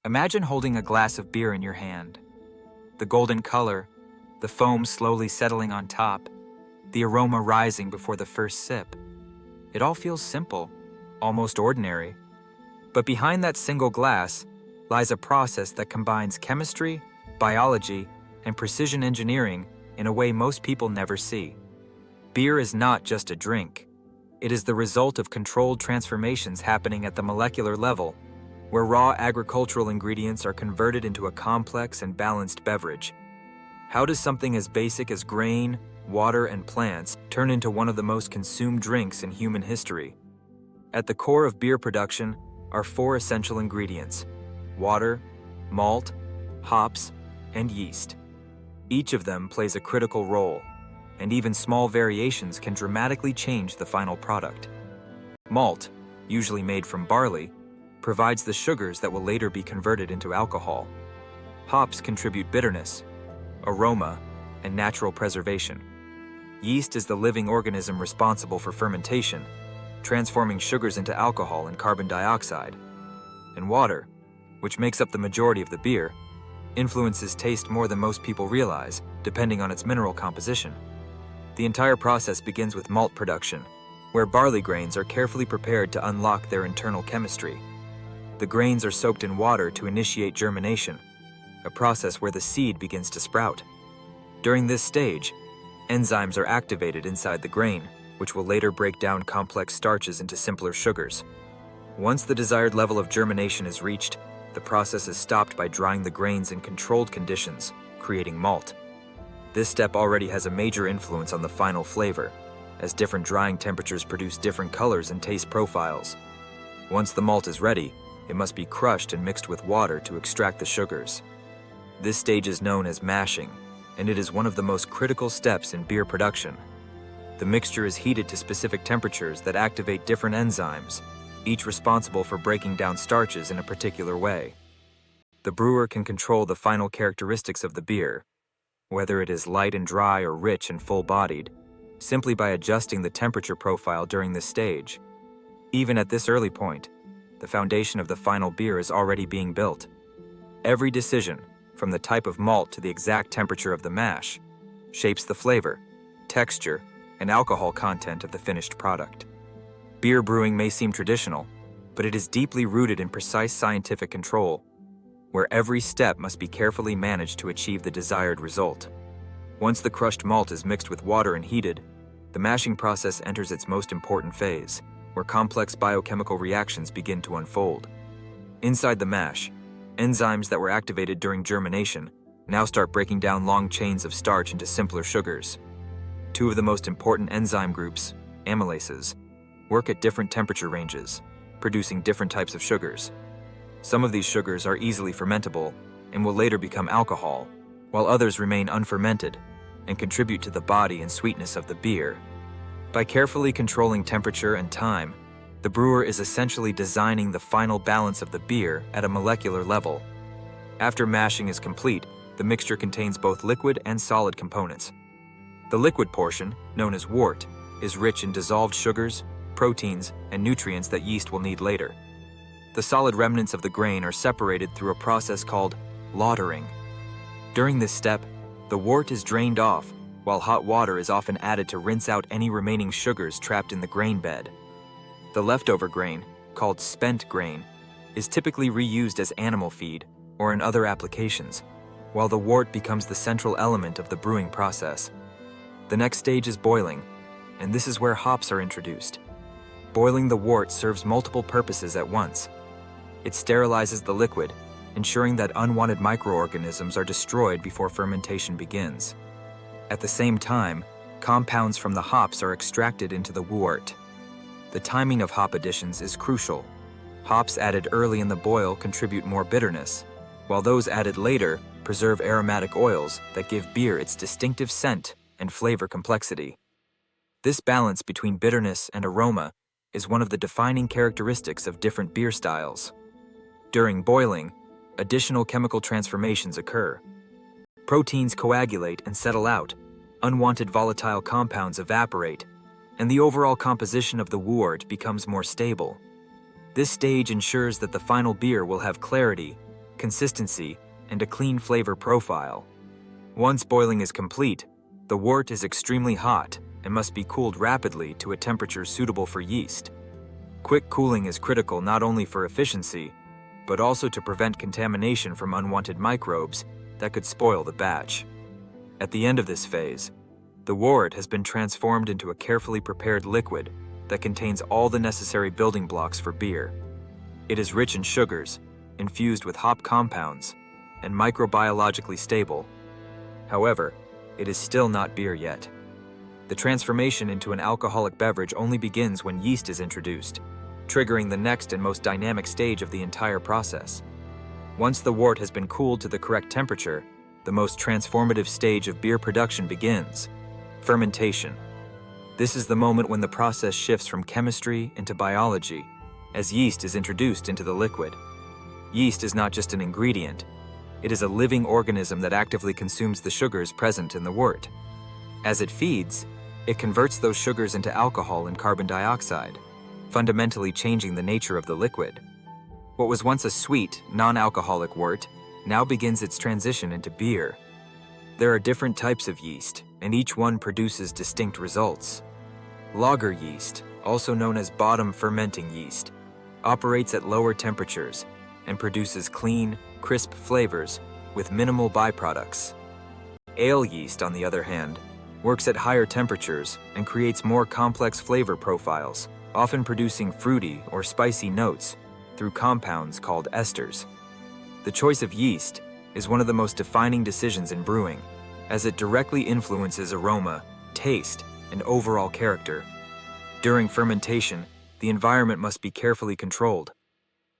Imagine holding a glass of beer in your hand. The golden color, the foam slowly settling on top, the aroma rising before the first sip. It all feels simple, almost ordinary. But behind that single glass lies a process that combines chemistry, biology, and precision engineering in a way most people never see. Beer is not just a drink. It is the result of controlled transformations happening at the molecular level, where raw agricultural ingredients are converted into a complex and balanced beverage. How does something as basic as grain, water, and plants turn into one of the most consumed drinks in human history? At the core of beer production are four essential ingredients: water, malt, hops, and yeast. Each of them plays a critical role, and even small variations can dramatically change the final product. Malt, usually made from barley, provides the sugars that will later be converted into alcohol. Hops contribute bitterness, aroma, and natural preservation. Yeast is the living organism responsible for fermentation, transforming sugars into alcohol and carbon dioxide. And water, which makes up the majority of the beer, influences taste more than most people realize, depending on its mineral composition. The entire process begins with malt production, where barley grains are carefully prepared to unlock their internal chemistry. The grains are soaked in water to initiate germination, a process where the seed begins to sprout. During this stage, enzymes are activated inside the grain, which will later break down complex starches into simpler sugars. Once the desired level of germination is reached, the process is stopped by drying the grains in controlled conditions, creating malt. This step already has a major influence on the final flavor, as different drying temperatures produce different colors and taste profiles. Once the malt is ready, it must be crushed and mixed with water to extract the sugars. This stage is known as mashing, and it is one of the most critical steps in beer production. The mixture is heated to specific temperatures that activate different enzymes, each responsible for breaking down starches in a particular way. The brewer can control the final characteristics of the beer, whether it is light and dry or rich and full-bodied, simply by adjusting the temperature profile during this stage. Even at this early point, the foundation of the final beer is already being built. Every decision, from the type of malt to the exact temperature of the mash, shapes the flavor, texture, and alcohol content of the finished product. Beer brewing may seem traditional, but it is deeply rooted in precise scientific control, where every step must be carefully managed to achieve the desired result. Once the crushed malt is mixed with water and heated, the mashing process enters its most important phase, where complex biochemical reactions begin to unfold. Inside the mash, enzymes that were activated during germination now start breaking down long chains of starch into simpler sugars. Two of the most important enzyme groups, amylases, work at different temperature ranges, producing different types of sugars. Some of these sugars are easily fermentable and will later become alcohol, while others remain unfermented and contribute to the body and sweetness of the beer. By carefully controlling temperature and time, the brewer is essentially designing the final balance of the beer at a molecular level. After mashing is complete, the mixture contains both liquid and solid components. The liquid portion, known as wort, is rich in dissolved sugars, proteins, and nutrients that yeast will need later. The solid remnants of the grain are separated through a process called lautering. During this step, the wort is drained off, while hot water is often added to rinse out any remaining sugars trapped in the grain bed. The leftover grain, called spent grain, is typically reused as animal feed or in other applications, while the wort becomes the central element of the brewing process. The next stage is boiling, and this is where hops are introduced. Boiling the wort serves multiple purposes at once. It sterilizes the liquid, ensuring that unwanted microorganisms are destroyed before fermentation begins. At the same time, compounds from the hops are extracted into the wort. The timing of hop additions is crucial. Hops added early in the boil contribute more bitterness, while those added later preserve aromatic oils that give beer its distinctive scent and flavor complexity. This balance between bitterness and aroma is one of the defining characteristics of different beer styles. During boiling, additional chemical transformations occur. Proteins coagulate and settle out, unwanted volatile compounds evaporate, and the overall composition of the wort becomes more stable. This stage ensures that the final beer will have clarity, consistency, and a clean flavor profile. Once boiling is complete, the wort is extremely hot and must be cooled rapidly to a temperature suitable for yeast. Quick cooling is critical not only for efficiency, but also to prevent contamination from unwanted microbes that could spoil the batch. At the end of this phase, the wort has been transformed into a carefully prepared liquid that contains all the necessary building blocks for beer. It is rich in sugars, infused with hop compounds, and microbiologically stable. However, it is still not beer yet. The transformation into an alcoholic beverage only begins when yeast is introduced, triggering the next and most dynamic stage of the entire process. Once the wort has been cooled to the correct temperature, the most transformative stage of beer production begins: fermentation. This is the moment when the process shifts from chemistry into biology, as yeast is introduced into the liquid. Yeast is not just an ingredient, it is a living organism that actively consumes the sugars present in the wort. As it feeds, it converts those sugars into alcohol and carbon dioxide, fundamentally changing the nature of the liquid. What was once a sweet, non-alcoholic wort now begins its transition into beer. There are different types of yeast, and each one produces distinct results. Lager yeast, also known as bottom fermenting yeast, operates at lower temperatures and produces clean, crisp flavors with minimal byproducts. Ale yeast, on the other hand, works at higher temperatures and creates more complex flavor profiles, often producing fruity or spicy notes through compounds called esters. The choice of yeast is one of the most defining decisions in brewing, as it directly influences aroma, taste, and overall character. During fermentation, the environment must be carefully controlled.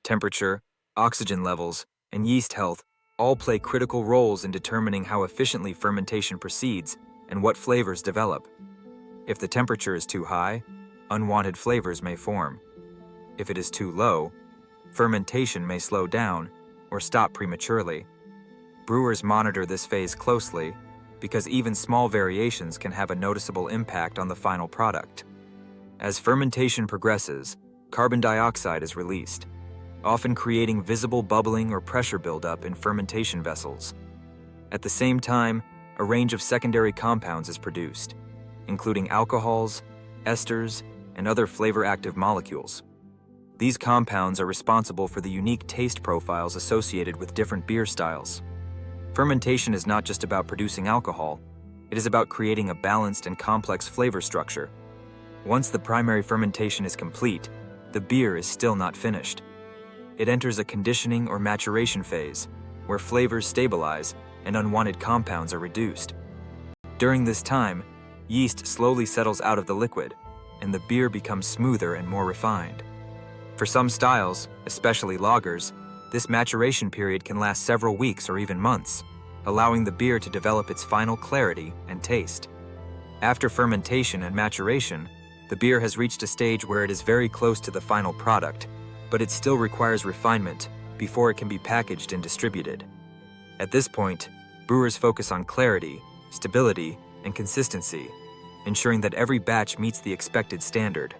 Temperature, oxygen levels, and yeast health all play critical roles in determining how efficiently fermentation proceeds and what flavors develop. If the temperature is too high, unwanted flavors may form. If it is too low, fermentation may slow down or stop prematurely. Brewers monitor this phase closely because even small variations can have a noticeable impact on the final product. As fermentation progresses, carbon dioxide is released, often creating visible bubbling or pressure buildup in fermentation vessels. At the same time, a range of secondary compounds is produced, including alcohols, esters, and other flavor-active molecules. These compounds are responsible for the unique taste profiles associated with different beer styles. Fermentation is not just about producing alcohol, it is about creating a balanced and complex flavor structure. Once the primary fermentation is complete, the beer is still not finished. It enters a conditioning or maturation phase, where flavors stabilize and unwanted compounds are reduced. During this time, yeast slowly settles out of the liquid, and the beer becomes smoother and more refined. For some styles, especially lagers, this maturation period can last several weeks or even months, allowing the beer to develop its final clarity and taste. After fermentation and maturation, the beer has reached a stage where it is very close to the final product, but it still requires refinement before it can be packaged and distributed. At this point, brewers focus on clarity, stability, and consistency, ensuring that every batch meets the expected standard.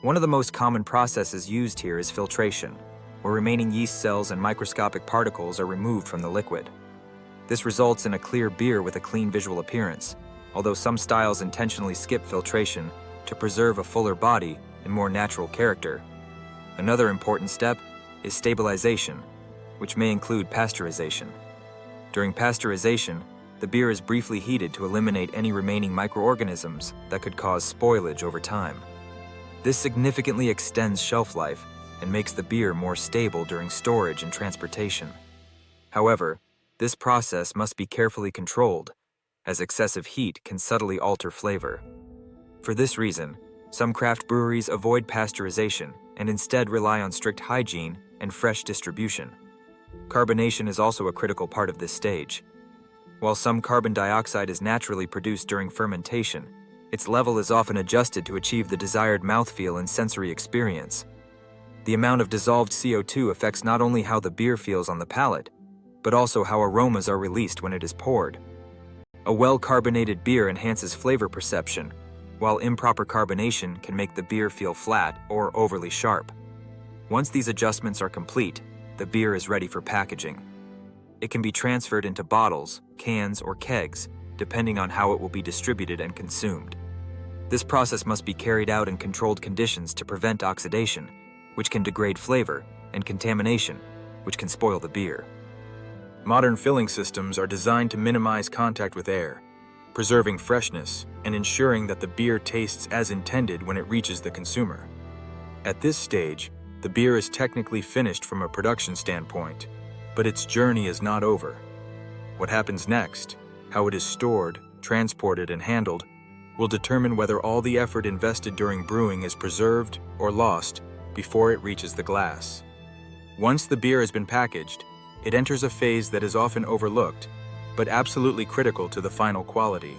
One of the most common processes used here is filtration, where remaining yeast cells and microscopic particles are removed from the liquid. This results in a clear beer with a clean visual appearance, although some styles intentionally skip filtration to preserve a fuller body and more natural character. Another important step is stabilization, which may include pasteurization. During pasteurization, the beer is briefly heated to eliminate any remaining microorganisms that could cause spoilage over time. This significantly extends shelf life and makes the beer more stable during storage and transportation. However, this process must be carefully controlled, as excessive heat can subtly alter flavor. For this reason, some craft breweries avoid pasteurization and instead rely on strict hygiene and fresh distribution. Carbonation is also a critical part of this stage. While some carbon dioxide is naturally produced during fermentation, its level is often adjusted to achieve the desired mouthfeel and sensory experience. The amount of dissolved CO2 affects not only how the beer feels on the palate, but also how aromas are released when it is poured. A well-carbonated beer enhances flavor perception, while improper carbonation can make the beer feel flat or overly sharp. Once these adjustments are complete, the beer is ready for packaging. It can be transferred into bottles, cans, or kegs, depending on how it will be distributed and consumed. This process must be carried out in controlled conditions to prevent oxidation, which can degrade flavor, and contamination, which can spoil the beer. Modern filling systems are designed to minimize contact with air, preserving freshness and ensuring that the beer tastes as intended when it reaches the consumer. At this stage, the beer is technically finished from a production standpoint, but its journey is not over. What happens next, how it is stored, transported, and handled, will determine whether all the effort invested during brewing is preserved or lost before it reaches the glass. Once the beer has been packaged, it enters a phase that is often overlooked, but absolutely critical to the final quality: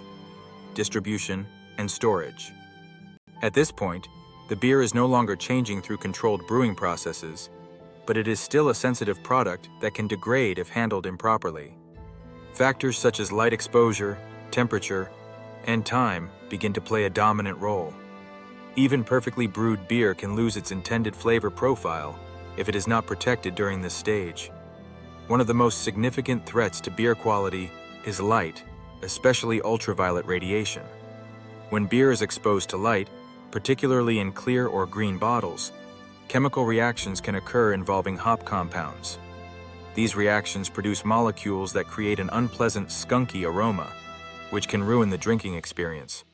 distribution and storage. At this point, the beer is no longer changing through controlled brewing processes, but it is still a sensitive product that can degrade if handled improperly. Factors such as light exposure, temperature, and time begin to play a dominant role. Even perfectly brewed beer can lose its intended flavor profile if it is not protected during this stage. One of the most significant threats to beer quality is light, especially ultraviolet radiation. When beer is exposed to light, particularly in clear or green bottles, chemical reactions can occur involving hop compounds. These reactions produce molecules that create an unpleasant, skunky aroma, which can ruin the drinking experience.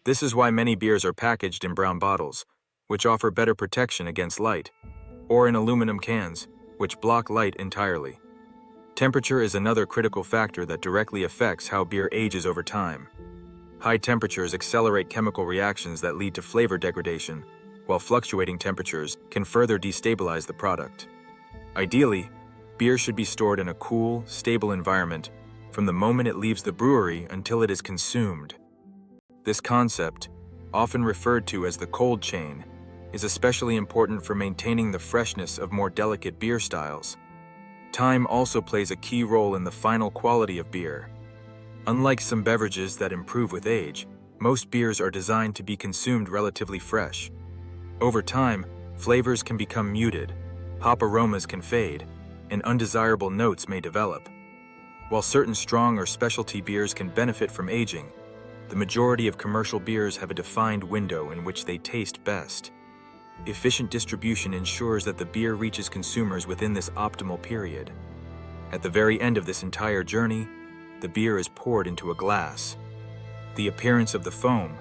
This is why many beers are packaged in brown bottles, which offer better protection against light, or in aluminum cans, which block light entirely. Temperature is another critical factor that directly affects how beer ages over time. High temperatures accelerate chemical reactions that lead to flavor degradation, while fluctuating temperatures can further destabilize the product. Ideally, beer should be stored in a cool, stable environment from the moment it leaves the brewery until it is consumed. This concept, often referred to as the cold chain, is especially important for maintaining the freshness of more delicate beer styles. Time also plays a key role in the final quality of beer. Unlike some beverages that improve with age, most beers are designed to be consumed relatively fresh. Over time, flavors can become muted, hop aromas can fade, and undesirable notes may develop. While certain strong or specialty beers can benefit from aging, the majority of commercial beers have a defined window in which they taste best. Efficient distribution ensures that the beer reaches consumers within this optimal period. At the very end of this entire journey, the beer is poured into a glass. The appearance of the foam,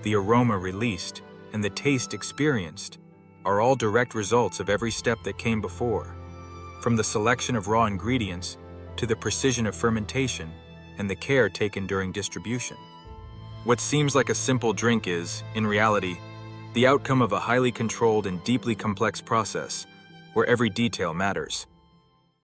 the aroma released, and the taste experienced are all direct results of every step that came before, from the selection of raw ingredients to the precision of fermentation and the care taken during distribution. What seems like a simple drink is, in reality, the outcome of a highly controlled and deeply complex process where every detail matters.